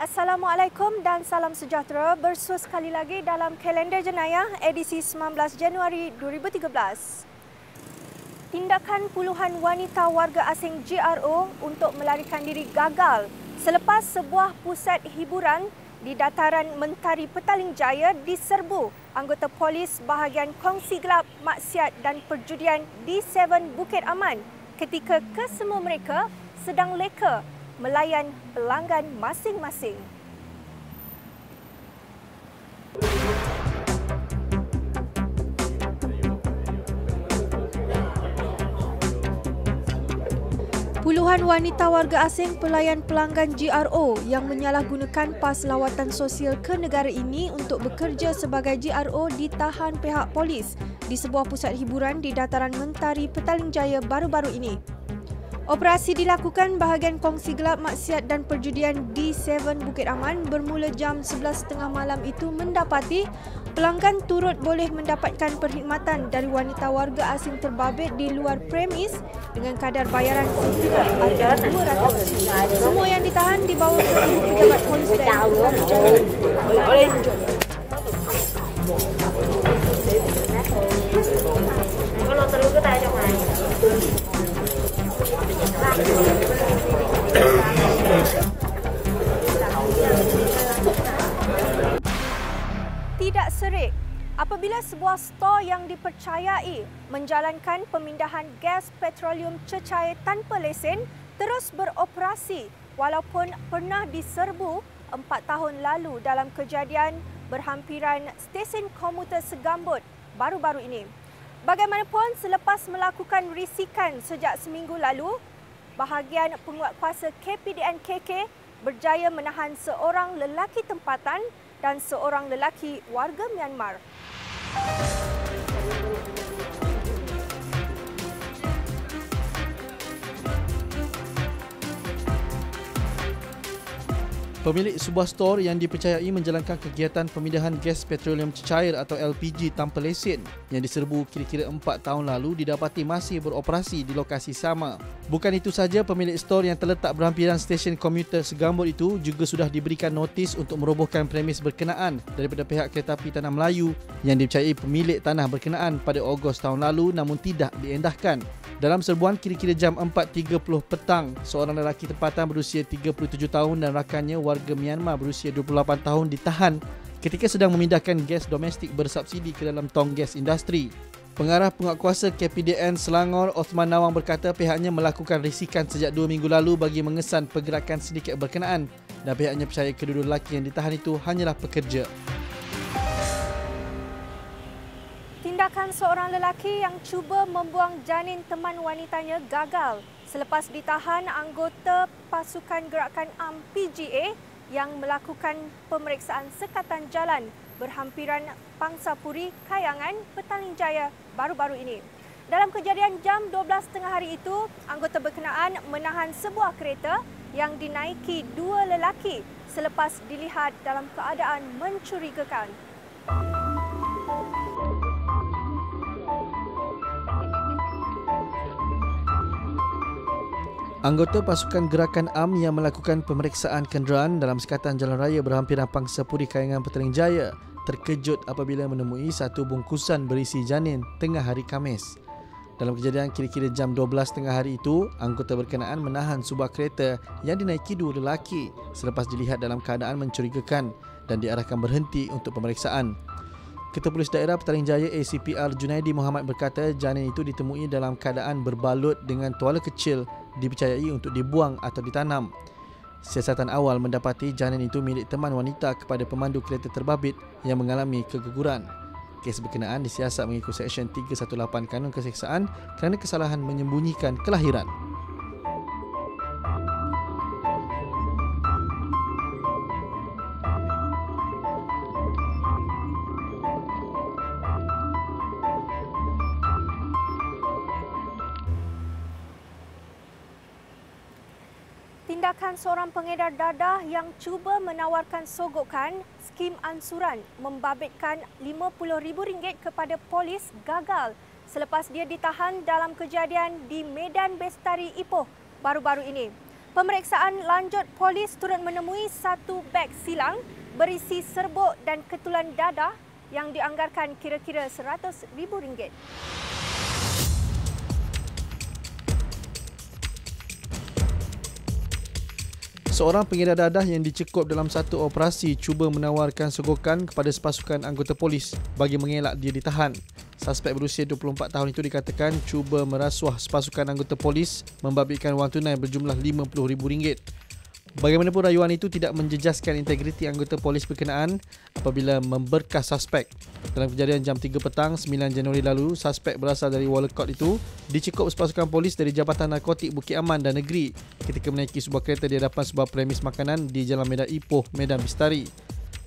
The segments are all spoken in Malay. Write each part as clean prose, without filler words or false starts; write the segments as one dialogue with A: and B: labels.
A: Assalamualaikum dan salam sejahtera. Bersua sekali lagi dalam kalender jenayah edisi 19 Januari 2013. Tindakan puluhan wanita warga asing GRO untuk melarikan diri gagal selepas sebuah pusat hiburan di dataran Mentari Petaling Jaya diserbu anggota polis bahagian Kongsi Gelap Maksiat dan Perjudian D7 Bukit Aman ketika kesemua mereka sedang leka melayan pelanggan masing-masing. Puluhan wanita warga asing pelayan pelanggan GRO yang menyalahgunakan pas lawatan sosial ke negara ini untuk bekerja sebagai GRO ditahan pihak polis di sebuah pusat hiburan di dataran Mentari Petaling Jaya baru-baru ini. Operasi dilakukan bahagian Kongsi Gelap Maksiat dan Perjudian D7 Bukit Aman bermula jam 11.30 malam itu mendapati pelanggan turut boleh mendapatkan perkhidmatan dari wanita warga asing terbabit di luar premis dengan kadar bayaran RM200. Semua yang ditahan dibawa ke Ibu Pejabat Polis Daerah Petaling Jaya. Tidak serik apabila sebuah stor yang dipercayai menjalankan pemindahan gas petroleum cecair tanpa lesen terus beroperasi walaupun pernah diserbu 4 tahun lalu dalam kejadian berhampiran stesen komuter segambut baru-baru ini. Bagaimanapun, selepas melakukan risikan sejak seminggu lalu, bahagian penguatkuasa KPDN-KK berjaya menahan seorang lelaki tempatan dan seorang lelaki warga Myanmar.
B: Pemilik sebuah stor yang dipercayai menjalankan kegiatan pemindahan gas petroleum cecair atau LPG tanpa lesen yang diserbu kira-kira 4 tahun lalu didapati masih beroperasi di lokasi sama. Bukan itu saja, pemilik stor yang terletak berhampiran stesen komuter segambut itu juga sudah diberikan notis untuk merobohkan premis berkenaan daripada pihak Keretapi Tanah Melayu yang dipercayai pemilik tanah berkenaan pada Ogos tahun lalu namun tidak diendahkan. Dalam serbuan kira-kira jam 4.30 petang, seorang lelaki tempatan berusia 37 tahun dan rakannya warga Myanmar berusia 28 tahun ditahan ketika sedang memindahkan gas domestik bersubsidi ke dalam tong gas industri. Pengarah penguatkuasa KPDN Selangor, Osman Nawang berkata pihaknya melakukan risikan sejak 2 minggu lalu bagi mengesan pergerakan sindiket berkenaan dan pihaknya percaya kedua-dua lelaki yang ditahan itu hanyalah pekerja.
A: Tindakan seorang lelaki yang cuba membuang janin teman wanitanya gagal selepas ditahan anggota pasukan gerakan AM PGA yang melakukan pemeriksaan sekatan jalan berhampiran Pangsapuri, Kayangan, Petaling Jaya baru-baru ini. Dalam kejadian jam 12.30 hari itu, anggota berkenaan menahan sebuah kereta yang dinaiki dua lelaki selepas dilihat dalam keadaan mencurigakan.
B: Anggota pasukan gerakan AM yang melakukan pemeriksaan kenderaan dalam sekatan jalan raya berhampiran Pangsapuri, Kayangan, Petaling Jaya terkejut apabila menemui satu bungkusan berisi janin tengah hari Khamis. Dalam kejadian kira-kira jam 12.30 hari itu, anggota berkenaan menahan sebuah kereta yang dinaiki dua lelaki selepas dilihat dalam keadaan mencurigakan dan diarahkan berhenti untuk pemeriksaan. Ketua Polis Daerah Petaling Jaya ACPR Junaidi Muhammad berkata janin itu ditemui dalam keadaan berbalut dengan tuala kecil dipercayai untuk dibuang atau ditanam. Siasatan awal mendapati janin itu milik teman wanita kepada pemandu kereta terbabit yang mengalami keguguran. Kes berkenaan disiasat mengikut Seksyen 318 Kanun Keseksaan kerana kesalahan menyembunyikan kelahiran.
A: Tindakan seorang pengedar dadah yang cuba menawarkan sogokan skim ansuran membabitkan RM50,000 kepada polis gagal selepas dia ditahan dalam kejadian di Medan Bestari Ipoh baru-baru ini. Pemeriksaan lanjut polis turut menemui satu beg silang berisi serbuk dan ketulan dadah yang dianggarkan kira-kira RM100,000.
B: Seorang pengedar dadah yang dicekup dalam satu operasi cuba menawarkan sogokan kepada sepasukan anggota polis bagi mengelak dia ditahan. Suspek berusia 24 tahun itu dikatakan cuba merasuah sepasukan anggota polis membabitkan wang tunai berjumlah RM50,000. Bagaimanapun rayuan itu tidak menjejaskan integriti anggota polis berkenaan apabila memberkas suspek. Dalam kejadian jam 3 petang 9 Januari lalu, suspek berasal dari Walacott itu dicekup sepasukan polis dari Jabatan Narkotik Bukit Aman dan Negeri ketika menaiki sebuah kereta di hadapan sebuah premis makanan di Jalan Medan Ipoh, Medan Bistari.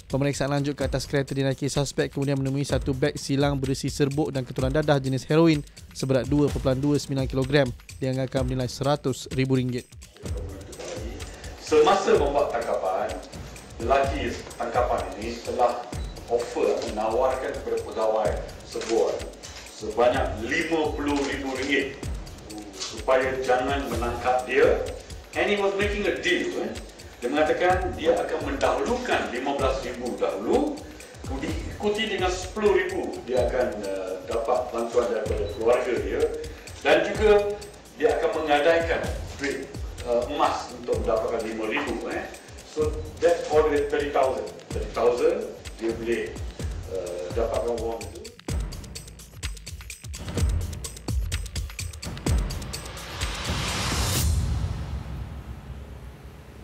B: Pemeriksaan lanjut ke atas kereta dinaiki suspek kemudian menemui satu beg silang berisi serbuk dan ketulan dadah jenis heroin seberat 2.29 kg dianggarkan bernilai RM100,000.
C: Semasa membuat tangkapan, lelaki tangkapan ini telah offer menawarkan kepada pegawai sebanyak RM50,000 supaya jangan menangkap dia. And he was making a deal. Dia mengatakan dia akan mendahulukan RM15,000 dahulu, diikuti dengan RM10,000 dia akan dapat bantuan daripada keluarga dia, dan juga dia akan menggadaikan duit emas untuk mendapatkan RM5,000. So that's already $30,000. $30,000 dia boleh dapatkan wang itu.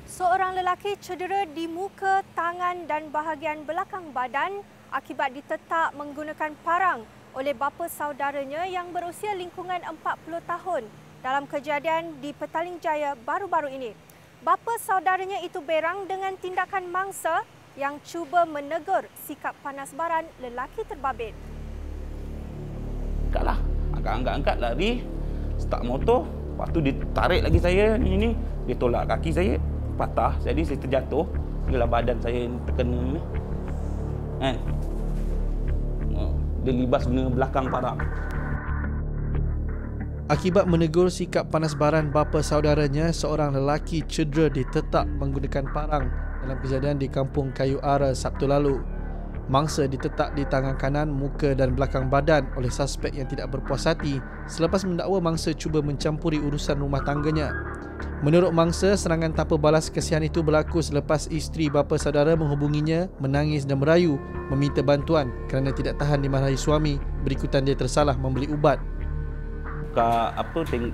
A: Seorang lelaki cedera di muka, tangan dan bahagian belakang badan akibat ditetak menggunakan parang oleh bapa saudaranya yang berusia lingkungan 40 tahun dalam kejadian di Petaling Jaya baru-baru ini. Bapa saudaranya itu berang dengan tindakan mangsa yang cuba menegur sikap panas baran lelaki terbabit.
D: Angkatlah, angkat lari, start motor, lepas tu dia tarik lagi saya ni, dia tolak kaki saya, patah, jadi saya terjatuh, bila badan saya terkena ni. Dia libas guna belakang parang.
B: Akibat menegur sikap panas baran bapa saudaranya, seorang lelaki cedera ditetak menggunakan parang dalam kejadian di Kampung Kayu Ara Sabtu lalu. Mangsa ditetak di tangan kanan, muka dan belakang badan oleh suspek yang tidak berpuas hati selepas mendakwa mangsa cuba mencampuri urusan rumah tangganya. Menurut mangsa, serangan tanpa balas kesian itu berlaku selepas isteri bapa saudara menghubunginya, menangis dan merayu meminta bantuan kerana tidak tahan dimarahi suami berikutan dia tersalah membeli ubat.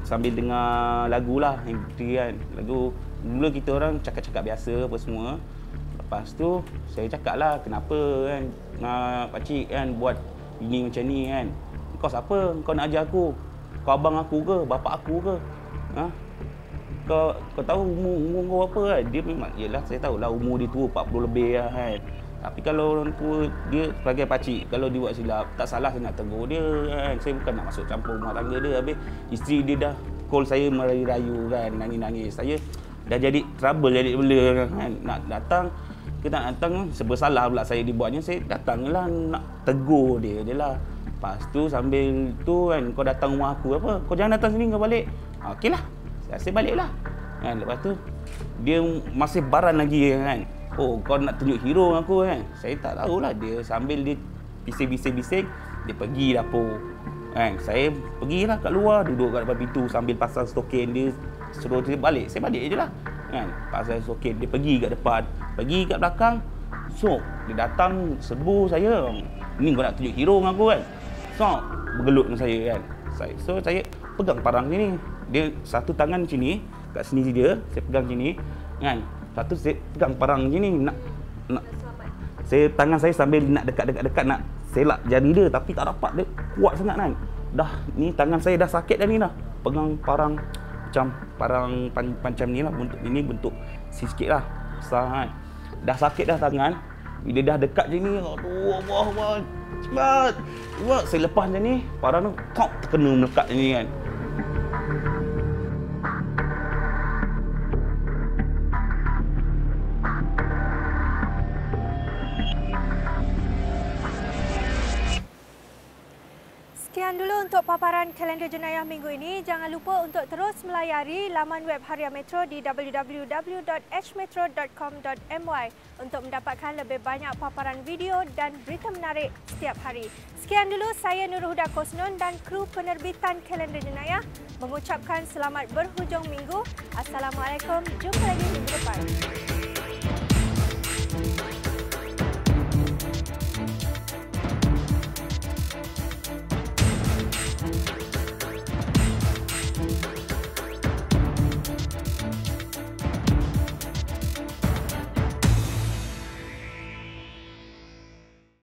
D: Sambil dengar lagu lah, kan. Lagu mula kita orang cakap-cakap biasa apa semua. Lepas tu saya cakap lah, kenapa kan pakcik kan buat ini macam ni kan. Kau siapa? Kau nak ajar aku? Kau abang aku ke? Bapak aku ke? Kau tahu umur kau apa kan? Dia memang, yelah saya tahulah umur dia tua 40 lebih lah kan. Tapi kalau orang tua dia sebagai pakcik, kalau dia buat silap, tak salah saya nak tegur dia kan. Saya bukan nak masuk campur rumah tangga dia. Habis isteri dia dah call saya merayu-rayu kan, nangis-nangis. Saya dah jadi trouble, jadi bela kan. Nak datang, kita nak datang, serba salah pula saya dibuatnya. Saya datang lah nak tegur dia je lah. Lepas tu sambil tu kan, kau datang rumah aku apa? Kau jangan datang sini, kau balik. Okey lah, saya balik lah kan. Lepas tu dia masih baran lagi kan. Oh, kau nak tunjuk hero dengan aku kan? Saya tak tahulah. Dia sambil dia bising-bising, dia pergi dapur kan. Saya pergilah kat luar, duduk kat depan pintu sambil pasang stokin. Dia suruh dia balik, saya balik je lah kan. Pasang stokin, dia pergi kat depan, pergi kat belakang. So, dia datang serbu saya. Ni kau nak tunjuk hero dengan aku kan? So, bergelut dengan saya kan. So, saya pegang parang sini. Dia satu tangan sini, kat sini dia, saya pegang sini kan. Satu saya pegang parang je ni, nak tangan saya sambil nak dekat nak selak jari dia, tapi tak dapat, dia kuat sangat kan. Dah ni tangan saya dah sakit dah ni dah. Pegang parang macam parang macam ni lah, bentuk sikit lah besar kan. Dah sakit dah tangan. Bila dah dekat je ni, aduh Allah, cepat. Saya lepas je ni, parang tu terkena melekat je ni kan.
A: Sekian Sekian dulu untuk paparan kalender jenayah minggu ini. Jangan lupa untuk terus melayari laman web Harian Metro di www.hmetro.com.my untuk mendapatkan lebih banyak paparan video dan berita menarik setiap hari. Sekian dulu, saya Nurul Huda Kosnon dan kru penerbitan kalender jenayah mengucapkan selamat berhujung minggu. Assalamualaikum. Jumpa lagi minggu depan.